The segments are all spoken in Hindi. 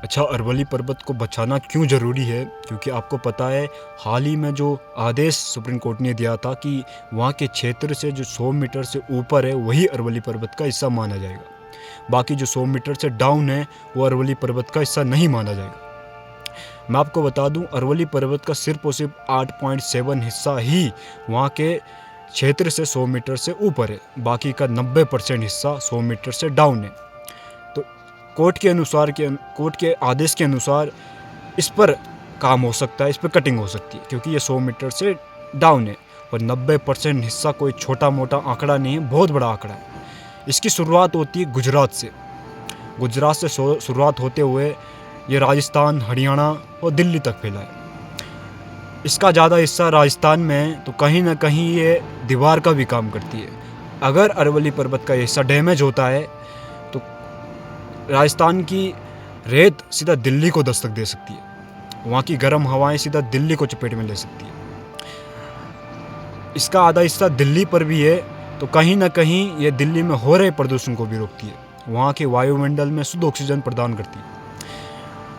अच्छा, अरवली पर्वत को बचाना क्यों ज़रूरी है? क्योंकि आपको पता है हाल ही में जो आदेश सुप्रीम कोर्ट ने दिया था कि वहाँ के क्षेत्र से जो 100 मीटर से ऊपर है वही अरवली पर्वत का हिस्सा माना जाएगा। बाकी जो 100 मीटर से डाउन है वो अरवली पर्वत का हिस्सा नहीं माना जाएगा। मैं आपको बता दूं, अरवली पर्वत का सिर्फ और सिर्फ 8.7 हिस्सा ही वहाँ के क्षेत्र से 100 मीटर से ऊपर है। बाकी का 90% हिस्सा 100 मीटर से डाउन है। तो कोर्ट के आदेश के अनुसार इस पर काम हो सकता है, इस पर कटिंग हो सकती है, क्योंकि ये 100 मीटर से डाउन है और 90% हिस्सा कोई छोटा मोटा आंकड़ा नहीं है, बहुत बड़ा आंकड़ा है। इसकी शुरुआत होती है गुजरात से। गुजरात से शुरुआत होते हुए ये राजस्थान, हरियाणा और दिल्ली तक फैला है। इसका ज़्यादा हिस्सा राजस्थान में है, तो कहीं ना कहीं ये दीवार का भी काम करती है। अगर अरवली पर्वत का हिस्सा डैमेज होता है तो राजस्थान की रेत सीधा दिल्ली को दस्तक दे सकती है। वहाँ की गर्म हवाएं सीधा दिल्ली को चपेट में ले सकती है। इसका आधा हिस्सा दिल्ली पर भी है, तो कहीं ना कहीं ये दिल्ली में हो रहे प्रदूषण को भी रोकती है। वहाँ के वायुमंडल में शुद्ध ऑक्सीजन प्रदान करती है।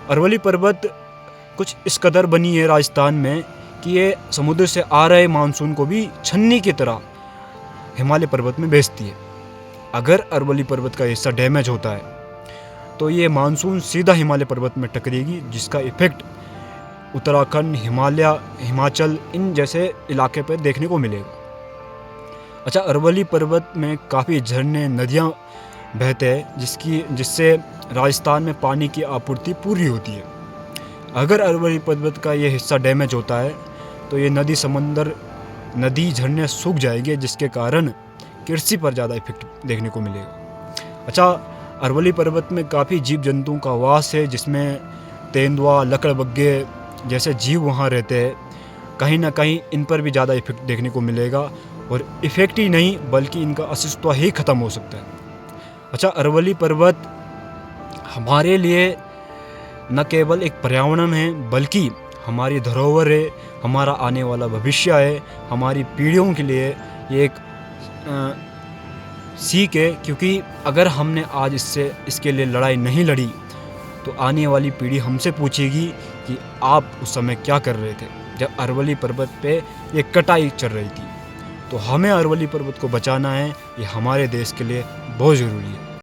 अरवली पर्वत कुछ इस कदर बनी है राजस्थान में कि ये समुद्र से आ रहे मानसून को भी छन्नी की तरह हिमालय पर्वत में भेजती है। अगर अरवली पर्वत का हिस्सा डैमेज होता है तो ये मानसून सीधा हिमालय पर्वत में टकरेगी, जिसका इफेक्ट उत्तराखंड, हिमाचल इन जैसे इलाके पर देखने को मिलेगा। अच्छा, अरवली पर्वत में काफ़ी झरने, नदियाँ बहते हैं जिससे राजस्थान में पानी की आपूर्ति पूरी होती है। अगर अरवली पर्वत का ये हिस्सा डैमेज होता है तो ये नदी झरने सूख जाएंगे, जिसके कारण कृषि पर ज़्यादा इफेक्ट देखने को मिलेगा। अच्छा, अरवली पर्वत में काफ़ी जीव जंतुओं का वास है, जिसमें तेंदुआ, लकड़बग्गे जैसे जीव वहाँ रहते हैं। कहीं ना कहीं इन पर भी ज़्यादा इफेक्ट देखने को मिलेगा, और इफेक्ट ही नहीं बल्कि इनका अस्तित्व ही ख़त्म हो सकता है। अच्छा, अरवली पर्वत हमारे लिए न केवल एक पर्यावरण है बल्कि हमारी धरोहर है, हमारा आने वाला भविष्य है, हमारी पीढ़ियों के लिए ये एक सीख है। क्योंकि अगर हमने आज इसके लिए लड़ाई नहीं लड़ी तो आने वाली पीढ़ी हमसे पूछेगी कि आप उस समय क्या कर रहे थे जब अरवली पर्वत पे ये कटाई चल रही थी। तो हमें अरवली पर्वत को बचाना है, ये हमारे देश के लिए बहुत ज़रूरी है।